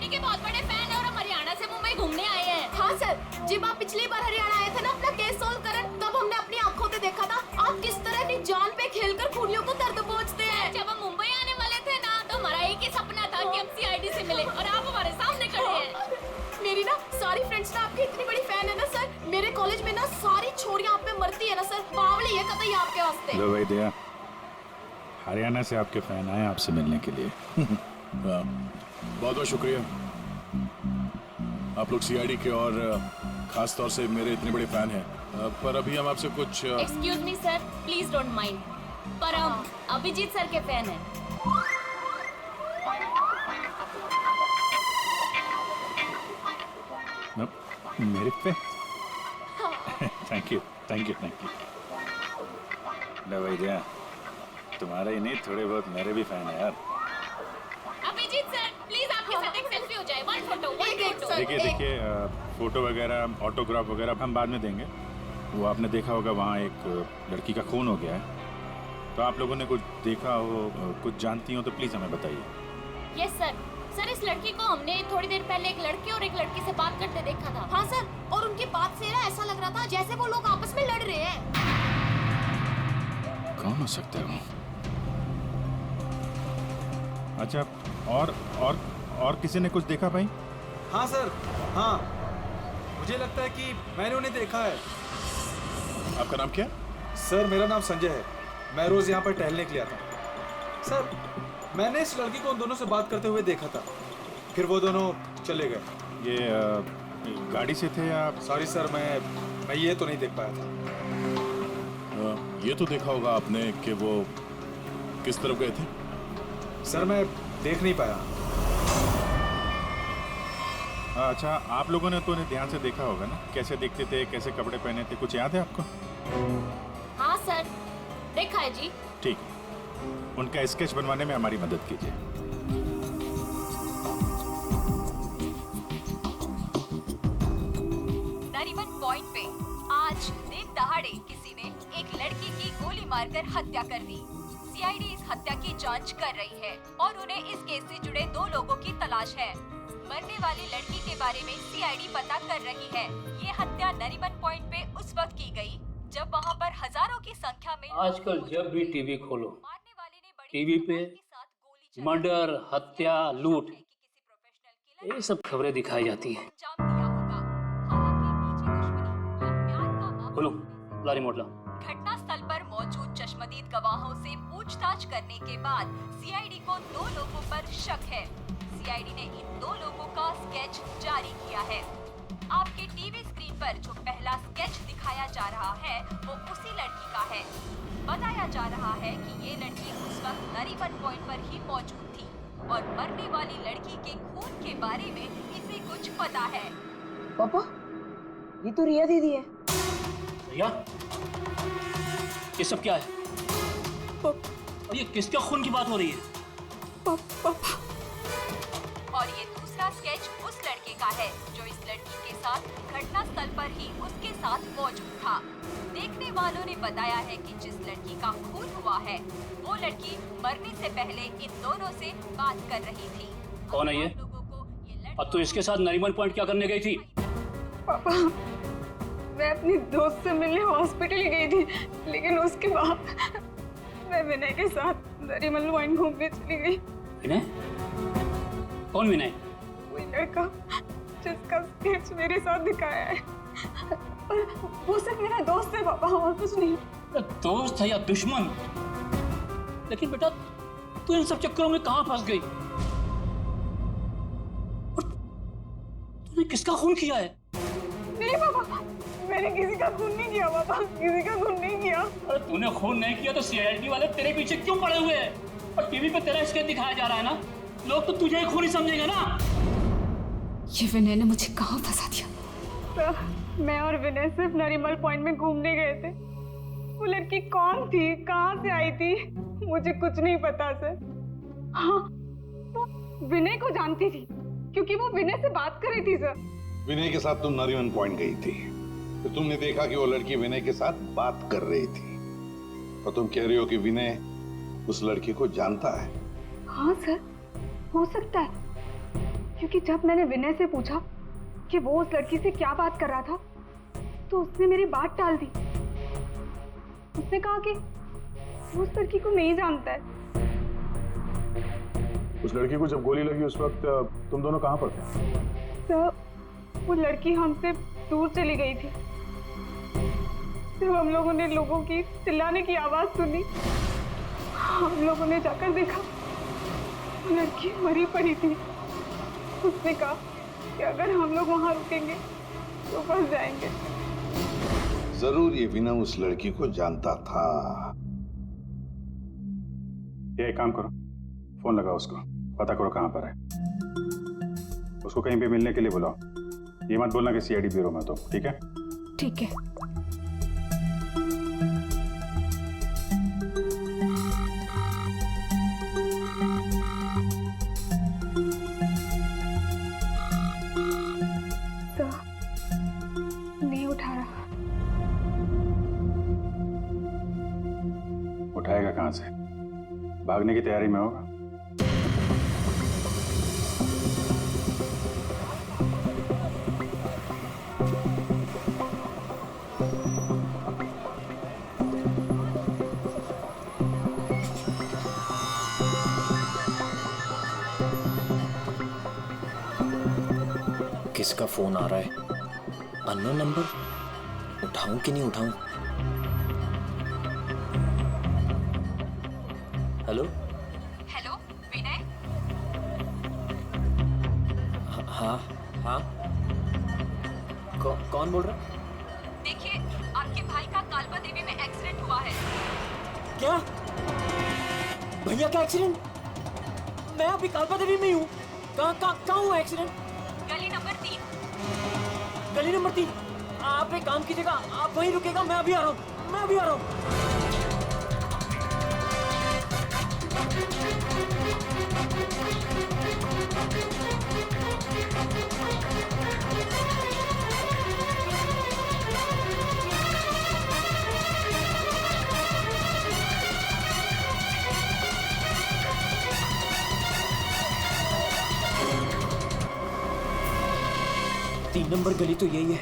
लड़की के बहुत बड़े फैन है और हम हरियाणा से मुंबई घूमने आए हैं। हाँ सर, जब आप पिछली बार हरियाणा आए थे ना अपना केस सोल्व करन, तब हमने अपनी आंखों से देखा था आप किस तरह अपनी जान पे खेलकर खूनियों को दर्द पहुंचते हैं। जब हम मुंबई आने वाले थे ना तो हमारा एक ही सपना था कि हम सीआईडी से मिले और आप हमारे सामने खड़े हैं। मेरी ना सारी फ्रेंड्स ना आपकी इतनी बड़ी फैन है ना सर, मेरे कॉलेज में ना सारी छोरियां आप पे मरती है ना सर, बावली है कतई आपके वास्ते। लो भाई दया, हरियाणा से आपके फैन आए आपसे मिलने के लिए। बहुत बहुत शुक्रिया। आप लोग सीआईडी के और खास तौर से मेरे इतने बड़े फैन हैं, पर अभी हम आपसे कुछ excuse me sir, please don't mind, पर हम अभिजीत सर के फैन हैं। मेरे पे thank you thank you thank you. लो भाई दया, तुम्हारे ही नहीं थोड़े बहुत मेरे भी फैन है यार। अभिजीत सर प्लीज आपके साथ एक सेल्फी हो जाए, वन फोटो वन फोटो। देखिए देखिए, फोटो वगैरह ऑटोग्राफ वगैरह हम बाद में देंगे। वो आपने देखा होगा वहाँ एक लड़की का खून हो गया है, तो आप लोगों ने कुछ देखा हो, कुछ जानती हो तो प्लीज़ हमें बताइए। Yes sir. सर इस लड़की को हमने थोड़ी देर पहले एक लड़के और एक लड़की से बात करते देखा था। हाँ सर, और उनकी बात से ना ऐसा लग रहा था जैसे वो लोग आपस में लड़ रहे हैं। कौन हो सकता है वो? अच्छा, और किसी ने कुछ देखा भाई? हाँ सर, हाँ मुझे लगता है कि मैंने उन्हें देखा है। आपका नाम क्या? सर मेरा नाम संजय है, मैं रोज यहाँ पर टहलने के लिए आता हूँ। सर मैंने इस लड़की को उन दोनों से बात करते हुए देखा था, फिर वो दोनों चले गए। ये गाड़ी से थे या? सॉरी सर, मैं ये तो नहीं देख पाया था। ये तो देखा होगा आपने कि वो किस तरफ गए थे। सर मैं देख नहीं पाया। अच्छा, आप लोगों ने तो उन्हें ध्यान से देखा होगा ना, कैसे दिखते थे, कैसे कपड़े पहने थे, कुछ याद है आपको? हाँ सर, देखा है जी। ठीक, उनका स्केच बनवाने में हमारी मदद कीजिए। नरीमन पॉइंट पे आज दिन दहाड़े किसी ने एक लड़की की गोली मारकर हत्या कर दी। सीआईडी इस हत्या की जांच कर रही है और उन्हें इस केस से जुड़े 2 लोगों की तलाश है। मरने वाली लड़की के बारे में सीआईडी पता कर रही है। ये हत्या नरीमन पॉइंट पे उस वक्त की गई जब वहाँ पर हजारों की संख्या में आजकल जब भी टीवी खोलो, मारने वाले ने बड़ी टीवी पे के साथ गोली चलाई। मर्डर, हत्या, लूट, कि किसी प्रोफेशनल ये सब खबरें दिखाई जाती हैं। अंजाम दिया होगा। हालांकि निजी दुश्मनी या प्यार का मामला बोलो, ला रिमोट ला। घटना स्थल पर मौजूद चश्मदीद गवाहों से पूछताछ करने के बाद सीआईडी को 2 लोगों पर शक है। सीआईडी ने इन 2 लोगों का स्केच जारी किया है। आपके टीवी स्क्रीन पर जो पहला स्केच दिखाया जा रहा है वो उसी लड़की का है। बताया जा रहा है कि ये लड़की उस वक्त नरीमन पॉइंट पर ही मौजूद थी और मरने वाली लड़की के खून के बारे में इसे कुछ पता है। पापा, ये तो रिया दीदी है। रिया, ये सब क्या है? और ये किसका खून की बात हो रही है? पापा। और ये दूसरा स्केच उस लड़के का है जो इस लड़की के साथ घटना स्थल पर ही उसके साथ मौजूद था। देखने वालों ने बताया है कि जिस लड़की का खून हुआ है वो लड़की मरने से पहले इन दोनों से बात कर रही थी। कौन है ये? लोगों को ये और तू इसके साथ नरीमन पॉइंट क्या करने गई थी? पापा, मैं अपनी दोस्त से मिलने हॉस्पिटल गई थी, लेकिन उसके बाद मैं विनय के साथ नरीमन पॉइंट घूमने चली गई। विनय? कौन विनय? वही लड़का जिसका स्केच मेरे साथ दिखाया है। वो सिर्फ मेरा दोस्त है पापा, और कुछ नहीं। दोस्त है या दुश्मन? लेकिन बेटा तू इन सब चक्करों में कहाँ फंस गई? और तूने किसका खून किया है? नहीं पापा, मैंने किसी का खून नहीं किया पापा, किसी का खून नहीं किया। अरे तूने खून नहीं किया तो सीआईडी वाले तेरे पीछे क्यों पड़े हुए हैं? और टीवी पे तेरा स्केच दिखाया जा रहा है ना, लोग तो तुझे ही खूनी समझेंगे ना। ये विनय ने मुझे कहाँ फंसा दिया? सर, मैं और विनय सिर्फ नरीमन पॉइंट में घूमने गए थे। वो लड़की कौन थी, कहाँ से आई थी, मुझे कुछ नहीं पता सर। हाँ, वो विनय को जानती थी क्योंकि वो विनय से बात कर रही थी सर। विनय के साथ तुम नरीमन पॉइंट गई थी, तो तुमने देखा कि वो लड़की विनय के साथ बात कर रही थी, और तुम कह रही हो कि विनय उस लड़की को जानता है। हाँ सर, हो सकता है, क्योंकि जब मैंने विनय से पूछा कि वो उस लड़की से क्या बात कर रहा था तो उसने मेरी बात टाल दी। उसने कहा कि वो उस लड़की को नहीं जानता है। उस लड़की को जब गोली लगी उस वक्त तुम दोनों कहाँ पर थे? सर, वो लड़की हमसे दूर चली गई थी। जब हम लोगों ने लोगों की चिल्लाने की आवाज सुनी, हम लोगों ने जाकर देखा वो लड़की मरी पड़ी थी। उसने कहा कि अगर हम लोग वहां रुकेंगे तो फंस जाएंगे। जरूर ये विनय उस लड़की को जानता था। ये एक काम करो, फोन लगाओ उसको, पता करो कहाँ पर है। उसको कहीं पे मिलने के लिए बुलाओ। ये मत बोलना कि सीआईडी ब्यूरो में, तो ठीक है? ठीक है। नहीं उठा रहा। उठाएगा कहाँ से? भागने की तैयारी में होगा। किसका फोन आ रहा है? Unknown number. उठाऊं कि नहीं उठाऊं? हेलो हेलो विनय। हाँ हाँ, कौन बोल रहा? देखिए, आपके भाई का कालबा देवी में एक्सीडेंट हुआ है। क्या? भैया का एक्सीडेंट? मैं अभी कालबा देवी में ही हूँ। कहाँ हुआ एक्सीडेंट? गली नंबर 3। गली नंबर 3। आप एक काम कीजिएगा, आप वहीं रुकेगा, मैं अभी आ रहा हूँ। 3 नंबर गली तो यही है।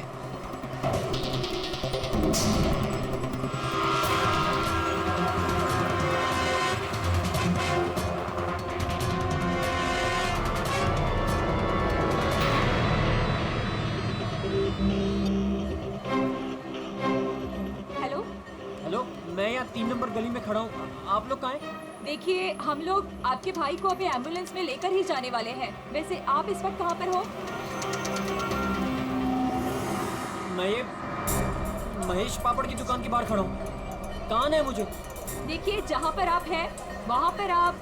हेलो। हेलो, मैं यहाँ 3 नंबर गली में खड़ा हूँ। आप लोग कहाँ हैं? देखिए, हम लोग आपके भाई को अभी एम्बुलेंस में लेकर ही जाने वाले हैं। वैसे आप इस वक्त कहाँ पर हो? मैं ये महेश पापड़ की दुकान के बाहर खड़ा हूँ। कहाँ है मुझे? देखिए, जहाँ पर आप हैं वहाँ पर आप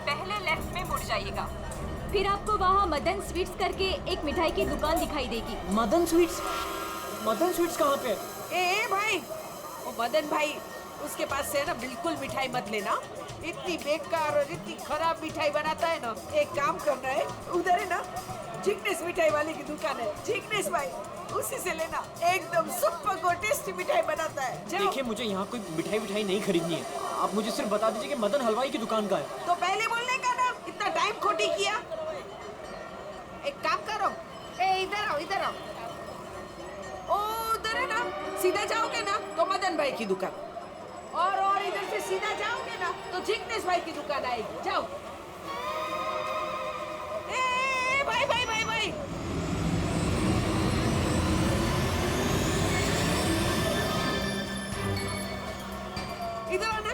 पहले लेफ्ट में मुड़ जाइएगा। फिर आपको वहाँ मदन स्वीट्स करके एक मिठाई की दुकान दिखाई देगी। मदन स्वीट्स? मदन स्वीट्स कहाँ पे है? ए भाई, वो मदन भाई, उसके पास से ना बिल्कुल मिठाई मत लेना। इतनी बेकार और इतनी खराब मिठाई बनाता है ना। एक काम करना है, उधर है ना जिग्नेश मिठाई वाले की दुकान है, जिग्नेश भाई, उसी से लेना। एकदम सुपर को टेस्टी मिठाई बनाता है। देखिए, मुझे यहाँ कोई मिठाई नहीं खरीदनी है। आप मुझे सिर्फ बता दीजिए कि मदन हलवाई की दुकान का है। तो पहले बोलने का ना, इतना टाइम खोटी किया। एक काम करो, इधर आओ, इधर आओ। ओ उधर है ना, सीधा जाओगे ना तो मदन भाई की दुकान, और इधर से सीधा जाओगे ना तो जिग्नेश भाई की दुकान आएगी। जाओ। भाई भाई भाई भाई, इधर आना।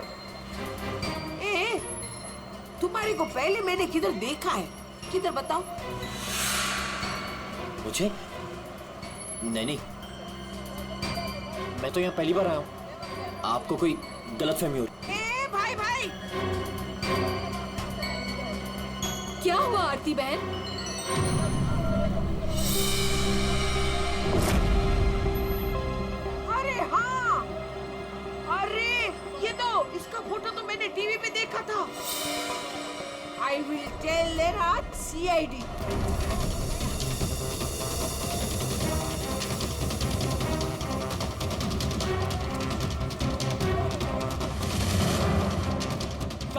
तुम्हारे को पहले मैंने किधर देखा है? किधर बताओ? मुझे? नहीं, मैं तो यहाँ पहली बार आया हूँ। आपको कोई गलतफहमी हो रही? भाई भाई, क्या हुआ आरती बहन? अरे हाँ, अरे ये तो, इसका फोटो तो मैंने टीवी पे देखा था। I will tell at CID.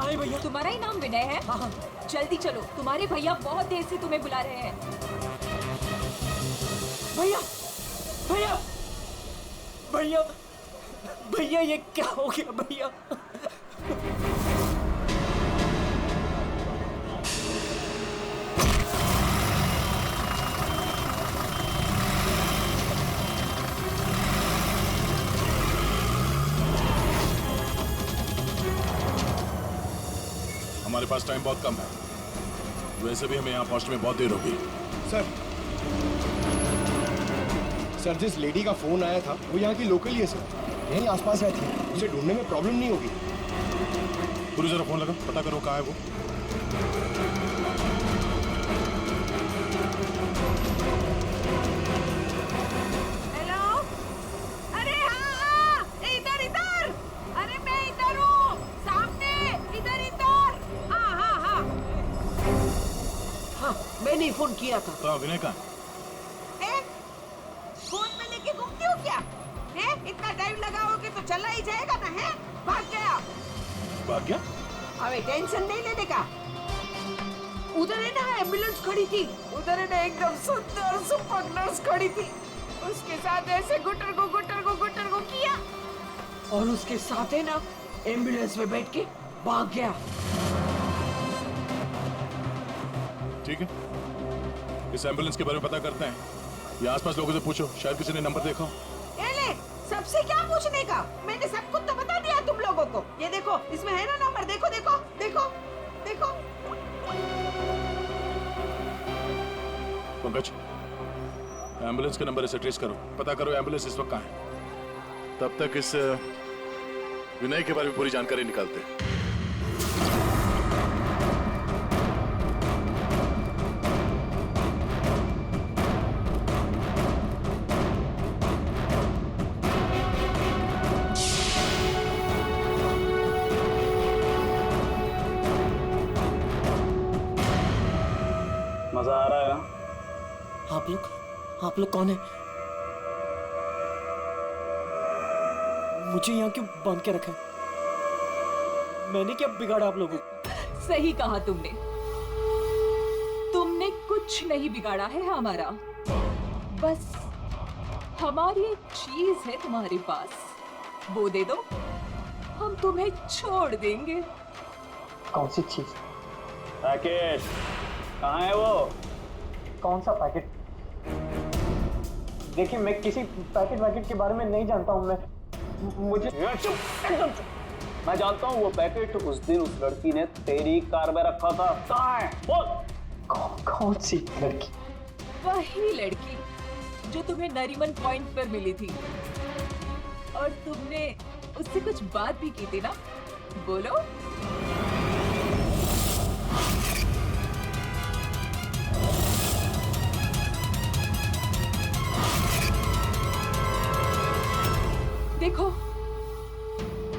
कहाँ है भैया? तुम्हारा ही नाम विनय है? हाँ हाँ। जल्दी चलो, तुम्हारे भैया बहुत देर से तुम्हें बुला रहे हैं। भैया भैया भैया भैया, ये क्या हो गया भैया? हमारे पास टाइम बहुत कम है, वैसे भी हमें यहाँ पहुँचने में बहुत देर होगी। सर जिस लेडी का फोन आया था वो यहाँ की लोकल ही है सर, यहीं आसपास रहती है, उसे ढूंढने में प्रॉब्लम नहीं होगी। पूरी जरा फोन लगा, पता करो कहाँ है वो। हेलो, अरे हाँ, इधर इधर, अरे मैं इधर हूँ, सामने, इधर इधर, हाँ हाँ हाँ, हाँ मैंने फोन किया था। तो विनय कहाँ? फोन में लेके घूमती हो क्या? है? इतना टाइम लगाओगे तो चला ही जाएगा ना, है? भाग गया। भाग गया? अबे टेंशन नहीं लेने का। उधर है ना एम्बुलेंस खड़ी थी, उधर है ना एकदम सुंदर सुपर नर्स खड़ी थी, उसके साथ ऐसे गुटर को किया और उसके साथ है ना एम्बुलेंस में बैठ के भाग गया। ठीक है, इस एम्बुलेंस के बारे में पता करते हैं। ये आसपास लोगों से पूछो, शायद किसी ने नंबर देखा हो। ले, सबसे क्या पूछने का? मैंने सब कुछ तो बता दिया तुम लोगों को। ये देखो, इसमें है ना नंबर, देखो देखो देखो देखो। पंकज, एम्बुलेंस का नंबर इसे ट्रेस करो, पता करो एम्बुलेंस इस वक्त कहाँ है। तब तक इस विनय के बारे में पूरी जानकारी निकालते हैं। मजा आ रहा है? आप लोग कौन है? मुझे यहाँ क्यों बांध के रखा है? मैंने क्या बिगाड़ा आप लोगों को? सही कहा तुमने कुछ नहीं बिगाड़ा है हमारा, बस हमारी एक चीज है तुम्हारे पास, वो दे दो, हम तुम्हें छोड़ देंगे। कौन सी चीज? पैकेट कहाँ है वो? कौन सा पैकेट? देखिए, मैं किसी पैकेट के बारे में नहीं जानता हूँ। मुझे चुप। मैं जानता हूँ वो पैकेट उस दिन उस लड़की ने तेरी कार में रखा था। कहाँ है बोल? कौन सी लड़की? वही लड़की जो तुम्हें नरीमन पॉइंट पर मिली थी और तुमने उससे कुछ बात भी की थी ना, बोलो। देखो,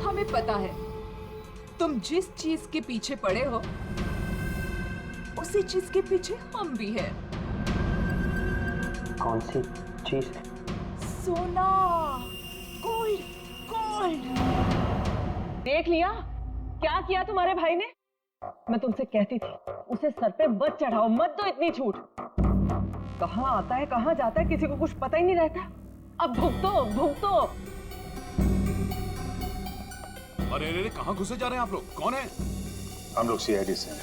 हमें पता है तुम जिस चीज के पीछे पड़े हो उसी चीज के पीछे हम भी हैं। कौन सी चीज? सोना, गोल्ड, गोल्ड। देख लिया क्या किया तुम्हारे भाई ने? मैं तुमसे कहती थी उसे सर पे मत चढ़ाओ, मत दो इतनी छूट। कहाँ आता है कहाँ जाता है किसी को कुछ पता ही नहीं रहता। अब भुगतो भुगतो। अरे अरे कहाँ घुसे जा रहे हैं आप लोग? कौन है? हम लोग सीआईडी से हैं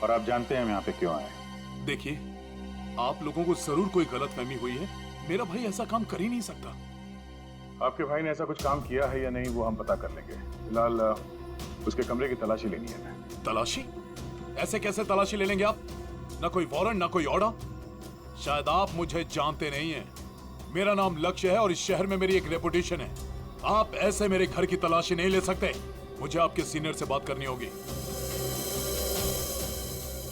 और आप जानते हैं हम यहाँ पे क्यों आए। देखिए, आप लोगों को जरूर कोई गलतफहमी हुई है। मेरा भाई ऐसा काम कर ही नहीं सकता। आपके भाई ने ऐसा कुछ काम किया है या नहीं वो हम पता कर लेंगे। फिलहाल उसके कमरे की तलाशी लेनी है। तलाशी? ऐसे कैसे तलाशी ले लेंगे आप? ना कोई वारंट, ना कोई ऑर्डर। शायद आप मुझे जानते नहीं हैं। मेरा नाम लक्ष्य है और इस शहर में मेरी एक रेपुटेशन है। आप ऐसे मेरे घर की तलाशी नहीं ले सकते। मुझे आपके सीनियर से बात करनी होगी।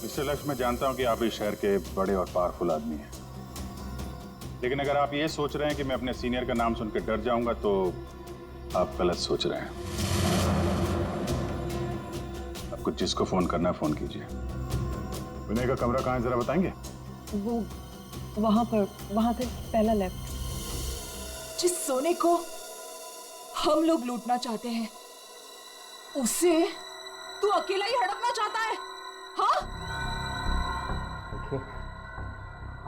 मिस्टर लक्ष्य, मैं जानता हूं कि आप इस शहर के बड़े और पावरफुल आदमी हैं, लेकिन अगर आप ये सोच रहे हैं कि मैं अपने सीनियर का नाम सुनकर डर जाऊंगा तो आप गलत सोच रहे हैं। आपको जिसको फोन करना है फोन कीजिए। विनय का कमरा कहाँ है जरा बताएंगे? वो वहां से पहला लेफ्ट। जिस सोने को हम लोग लूटना चाहते हैं, उसे तू अकेला ही हड़पना चाहता है? हाँ? देखिए,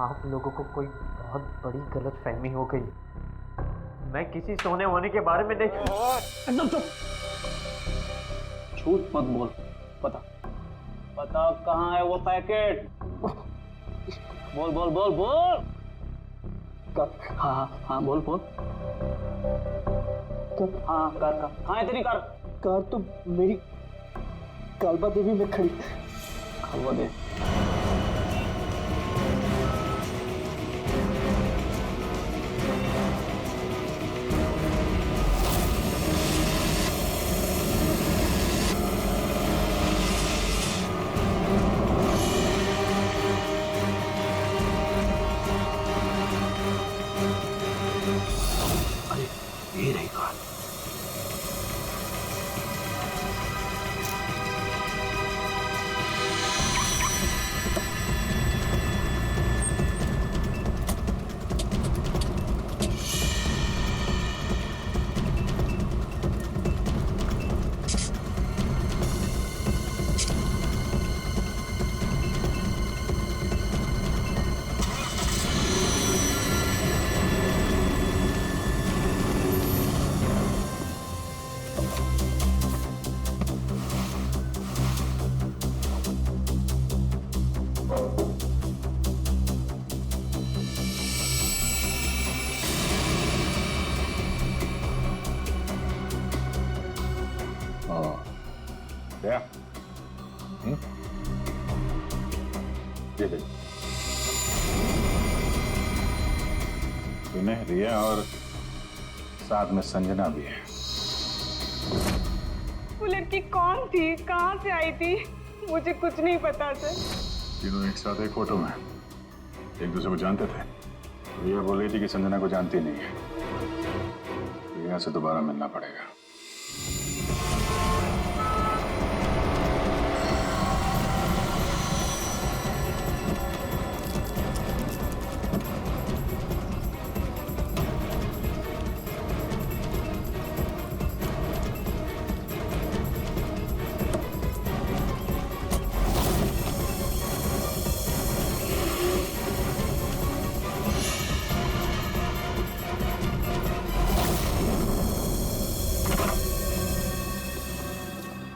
आप लोगों को कोई बहुत बड़ी गलतफहमी हो गई। मैं किसी सोने होने के बारे में नहीं। एकदम चुप, झूठ मत बोल। बता कहाँ है वो पैकेट? बोल बोल बोल बोल। हाँ हाँ बोल बोल। हाँ कार कहाँ है तेरी कार? कार तो मेरी कालबा देवी में खड़ी। कालबा देवी? ये रही कार। क्या? ये देख, विनय, रिया और साथ में संजना भी है। वो लड़की कौन थी, कहाँ से आई थी, मुझे कुछ नहीं पता सर। तीनों एक साथ एक फोटो में एक दूसरे को जानते थे। रिया बोल रही थी कि संजना को जानती नहीं है। रिया से दोबारा मिलना पड़ेगा।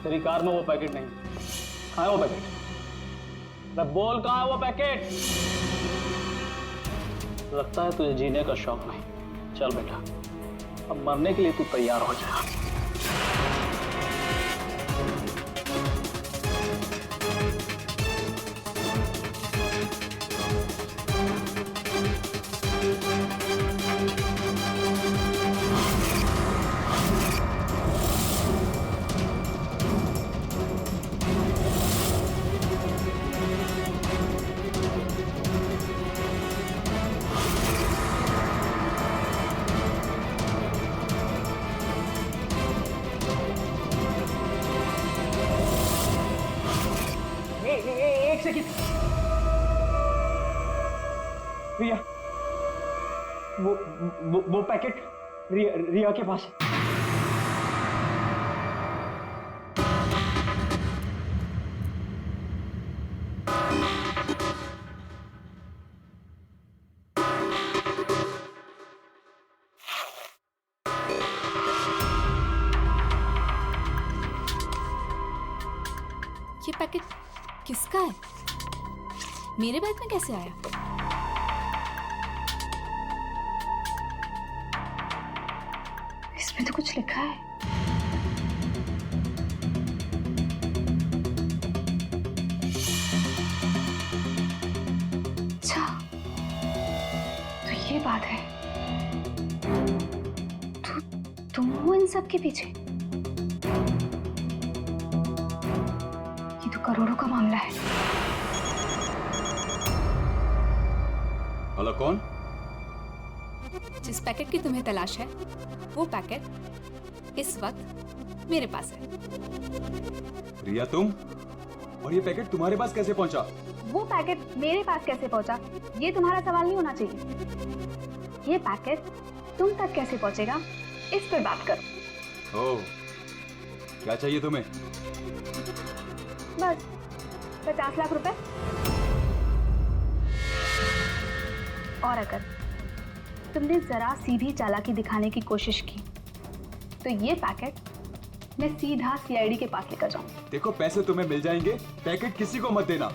तेरी कार में वो पैकेट नहीं। कहाँ है वो पैकेट? मैं बोल, कहाँ है वो पैकेट? लगता है तुझे जीने का शौक नहीं। चल बेटा, अब मरने के लिए तू तैयार हो जा। एक सेकंड, रिया, वो पैकेट रिया के पास है। ये पैकेट किसका है? मेरे बैग में कैसे आया? इसमें तो कुछ लिखा है। अच्छा, तो ये बात है। तुम हो इन सब के पीछे? ये तो करोड़ों का मामला है। भला कौन? जिस पैकेट की तुम्हें तलाश है, वो पैकेट इस वक्त मेरे पास है। रिया, तुम? और ये पैकेट तुम्हारे पास कैसे पहुंचा? वो पैकेट मेरे पास कैसे पहुंचा, ये तुम्हारा सवाल नहीं होना चाहिए। ये पैकेट तुम तक कैसे पहुंचेगा, इस पर बात करो। ओह, क्या चाहिए तुम्हें? बस 50 लाख रुपए। और अगर तुमने जरा सी भी चालाकी दिखाने की कोशिश की तो ये पैकेट मैं सीधा सीआईडी के पास लेकर जाऊंगी। देखो, पैसे तुम्हें मिल जाएंगे, पैकेट किसी को मत देना।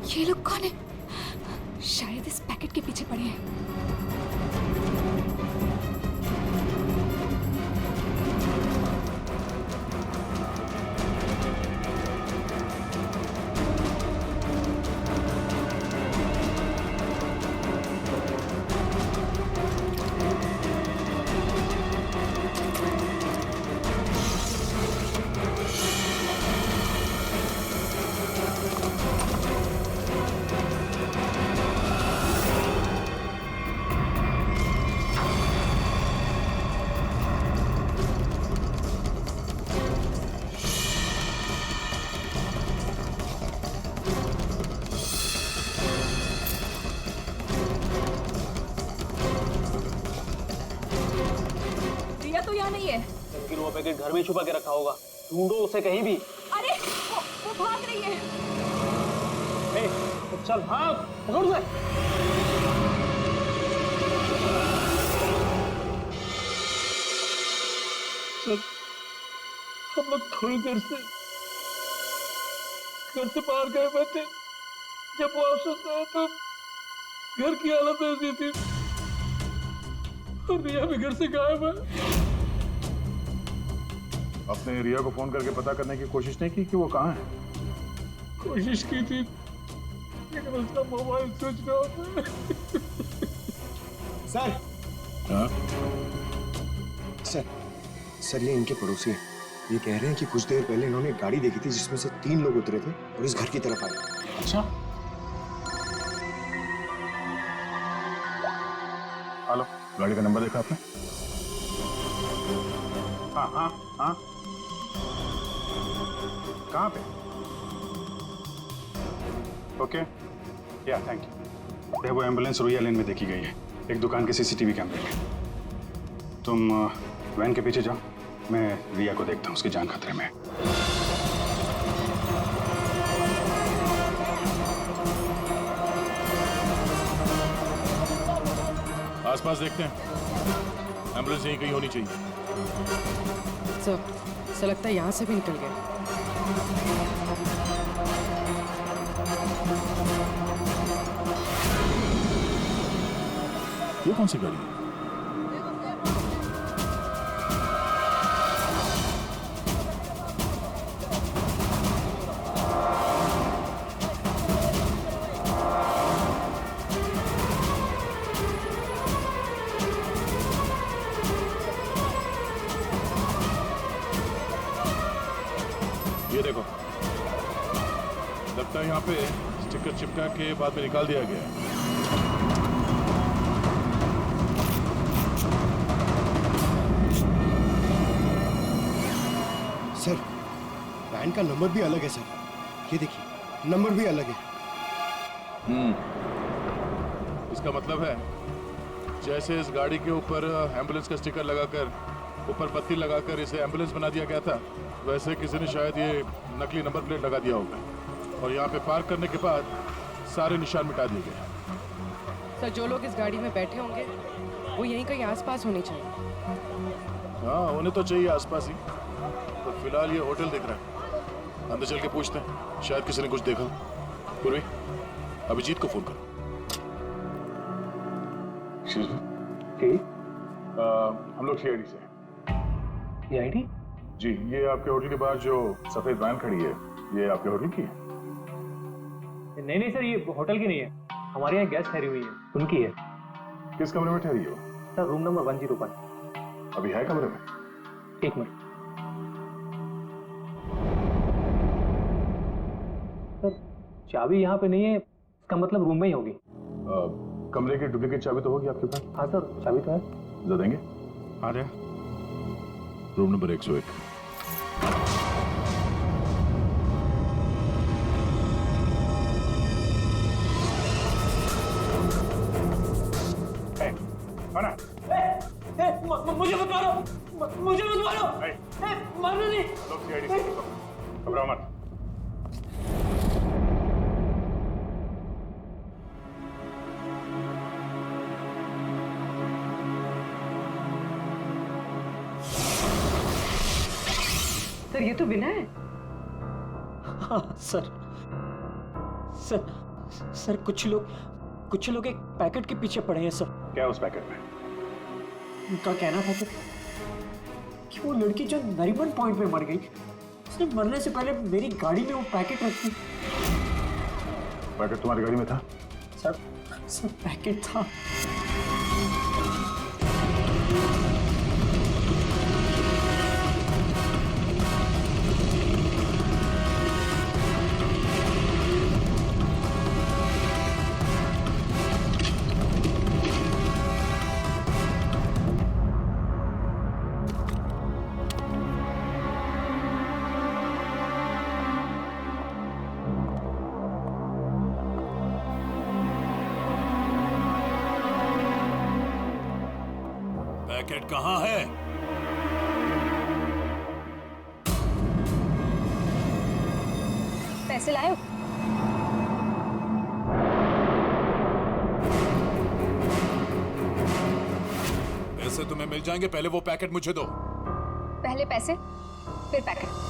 ये लोग कौन है? शायद इस पैकेट के पीछे पड़े हैं। रिया तो यहाँ नहीं है। लेकिन वो पैकेट घर में छुपा के रखा होगा, ढूंढो उसे कहीं भी। अरे वो भाग रही है। ए, तो चल भाग, पकड़ उसे। सर, हम लोग थोड़ी देर से घर से बाहर गए हुए थे। जब वापस आए तो घर की हालत ऐसी थी और रिया भी घर से गायब है। आपने रिया को फोन करके पता करने की कोशिश नहीं की कि वो कहाँ है? कोशिश की थी लेकिन उसका मोबाइल स्विच ऑफ है। सर, हाँ? सर ये इनके पड़ोसी हैं। ये कह रहे हैं कि कुछ देर पहले इन्होंने एक गाड़ी देखी थी जिसमें से 3 लोग उतरे थे और इस घर की तरफ आए। अच्छा, हेलो, गाड़ी का नंबर देखा आपने? हाँ हाँ हाँ, कहाँ पे? ओके, या थैंक यू। वो एम्बुलेंस रोया लेन में देखी गई है, एक दुकान के सीसीटीवी कैमरे में। तुम वैन के पीछे जाओ, मैं रिया को देखता हूँ, उसकी जान खतरे में है। आसपास देखते हैं, एम्बुलेंस यहीं कहीं होनी चाहिए। सर लगता है यहाँ से भी निकल गए। ये कौन सी गाड़ी है? ये देखो, लगता है यहाँ पे स्टिकर चिपका के बाद में निकाल दिया गया है। सर, वैन का नंबर भी अलग है सर। ये देखिए, नंबर भी अलग है। इसका मतलब है जैसे इस गाड़ी के ऊपर एम्बुलेंस का स्टिकर लगाकर, ऊपर पत्ती लगाकर इसे एम्बुलेंस बना दिया गया था, वैसे किसी ने शायद ये नकली नंबर प्लेट लगा दिया होगा और यहाँ पे पार्क करने के बाद सारे निशान मिटा दिए गए। सर, जो लोग इस गाड़ी में बैठे होंगे वो यहीं कहीं आसपास होने चाहिए। हाँ, होने तो चाहिए आसपास ही, तो फिलहाल ये होटल दिख रहा है। अंदर चल के पूछते हैं, शायद किसी ने कुछ देखा। पूर्वी, अभिजीत को फोन करो। हम लोग सीआईडी से हैं। सीआईडी? जी, ये आपके होटल के बाहर जो सफेद वैन खड़ी है, ये आपके होटल की है? नहीं सर, ये होटल की नहीं है, हमारे यहाँ गेस्ट ठहरी हुई है, उनकी है। किस कमरे में ठहरी हो? Sir, room number 105। अभी है कमरे में? एक मिनट सर, चाबी यहाँ पे नहीं है, इसका मतलब रूम में ही होगी। कमरे की डुप्लीकेट चाबी तो होगी आपके पास? हाँ सर, चाबी तो है। जरा देंगे? आ जा। Room number 101। मुझे मत मारो, मुझे मत मारो, मारो नहीं। घबराओ मत। सर ये तो विनय है। हाँ सर, सर सर कुछ लोग एक पैकेट के पीछे पड़े हैं सर। क्या उस पैकेट में? उनका कहना था सर कि वो लड़की जो नरीमन पॉइंट पे मर गई, उसने मरने से पहले मेरी गाड़ी में वो पैकेट रखी। पैकेट तुम्हारी गाड़ी में था? सर पैकेट था। पैकेट कहाँ है? पैसे लाए हो? पैसे तुम्हें मिल जाएंगे, पहले वो पैकेट मुझे दो। पहले पैसे फिर पैकेट।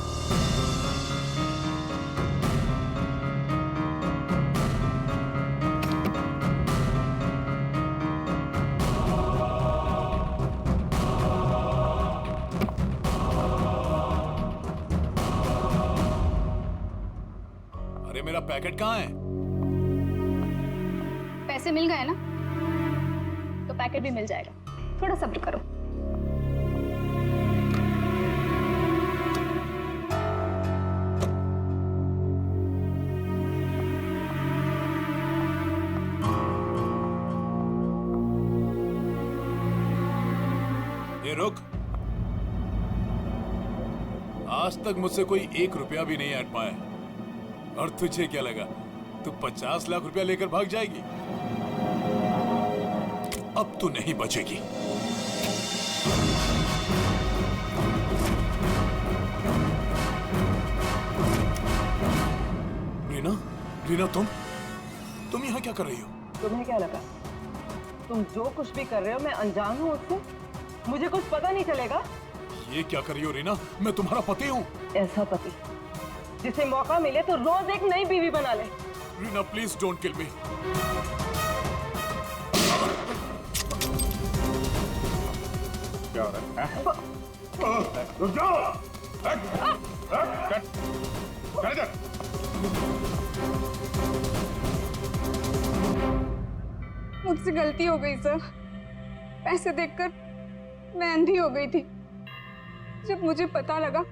अरे मेरा पैकेट कहाँ है? पैसे मिल गए ना, तो पैकेट भी मिल जाएगा। थोड़ा सब्र करो। ये रुक। आज तक मुझसे कोई 1 रुपया भी नहीं ऐड पाया, और तुझे क्या लगा तू 50 लाख रुपया लेकर भाग जाएगी? अब तू नहीं बचेगी। रीना, तुम यहाँ क्या कर रही हो? तुम्हें क्या लगा तुम जो कुछ भी कर रहे हो मैं अनजान हूँ उससे? मुझे कुछ पता नहीं चलेगा? ये क्या कर रही हो रीना? मैं तुम्हारा पति हूँ। ऐसा पति जिसे मौका मिले तो रोज एक नई बीवी बना ले। रीना प्लीज डोंट किल मी। क्या हो रहा है? रुक जाओ। चल जा। मुझसे गलती हो गई सर। पैसे देखकर मैं अंधी हो गई थी। जब मुझे पता लगा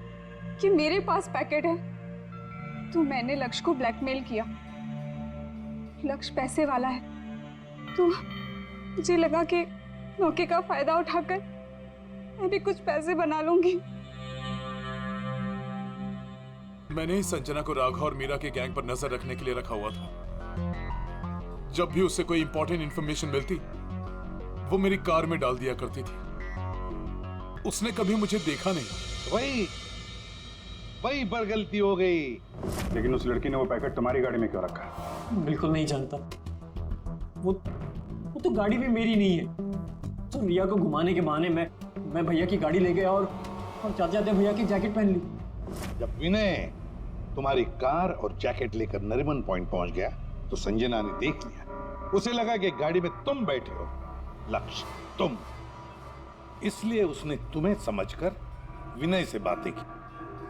कि मेरे पास पैकेट है तो मैंने लक्ष्य को ब्लैकमेल किया। लक्ष्य पैसे वाला है तो मुझे लगा कि मौके का फायदा उठाकर मैं भी कुछ पैसे बना लूंगी। मैंने ही संजना को राघव और मीरा के गैंग पर नजर रखने के लिए रखा हुआ था। जब भी उससे कोई इंपॉर्टेंट इंफॉर्मेशन मिलती वो मेरी कार में डाल दिया करती थी। उसने कभी मुझे देखा नहीं। वही पर गलती हो गई। लेकिन उस लड़की ने वो पैकेट तुम्हारी गाड़ी में क्यों रखा? बिल्कुल नहीं जानता। वो तो गाड़ी भी मेरी नहीं है। तो रिया को घुमाने के बहाने मैं भैया की गाड़ी ले गया और जाते जाते भैया की जैकेट पहन ली। जब विनय तुम्हारी कार और जैकेट लेकर नरीमन पॉइंट पहुंच गया तो संजना ने देख लिया। उसे लगा कि गाड़ी में तुम बैठे हो, लक्ष्य तुम। इसलिए उसने तुम्हें समझकर विनय से बातें की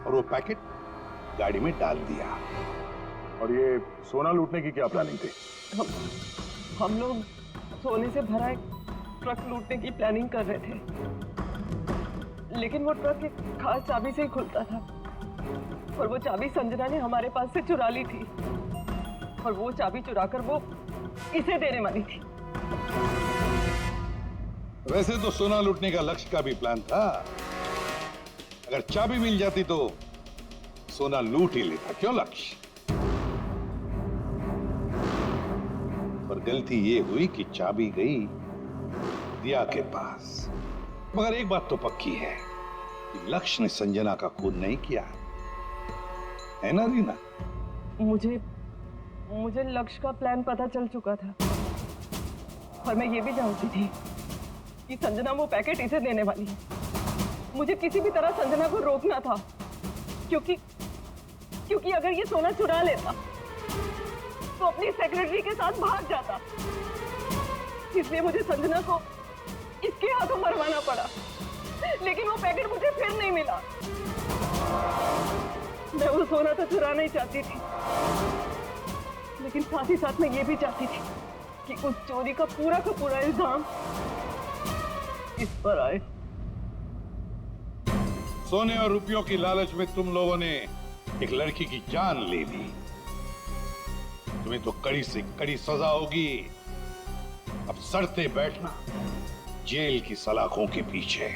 और वो पैकेट गाड़ी में डाल दिया। और ये सोना लूटने की क्या प्लानिंग थी? हम लोग सोने से भरा एक ट्रक लूटने की प्लानिंग कर रहे थे, लेकिन वो ट्रक एक खास चाबी से ही खुलता था और वो चाबी संजना ने हमारे पास से चुरा ली थी और वो चाबी चुराकर वो इसे देने वाली थी। वैसे तो सोना लूटने का लक्ष्य का भी प्लान था। अगर चाबी मिल जाती तो सोना लूट ही लेता, क्यों लक्ष्य? पर गलती ये हुई कि चाबी गई दिया के पास। मगर एक बात तो पक्की है कि लक्ष्य ने संजना का खून नहीं किया, है ना रीना? मुझे लक्ष्य का प्लान पता चल चुका था और मैं ये भी जानती थी कि संजना वो पैकेट इसे देने वाली है। मुझे किसी भी तरह संजना को रोकना था, क्योंकि अगर ये सोना चुरा लेता तो अपनी सेक्रेटरी के साथ भाग जाता। इसलिए मुझे संजना को इसके हाथों मरवाना पड़ा, लेकिन वो पैकेट मुझे फिर नहीं मिला। मैं वो सोना तो चुराना ही चाहती थी, लेकिन साथ ही साथ मैं ये भी चाहती थी कि उस चोरी का पूरा इल्जाम इस पर आए। सोने और रुपयों की लालच में तुम लोगों ने एक लड़की की जान ले ली। तुम्हें तो कड़ी से कड़ी सजा होगी। अब सड़ते बैठना जेल की सलाखों के पीछे।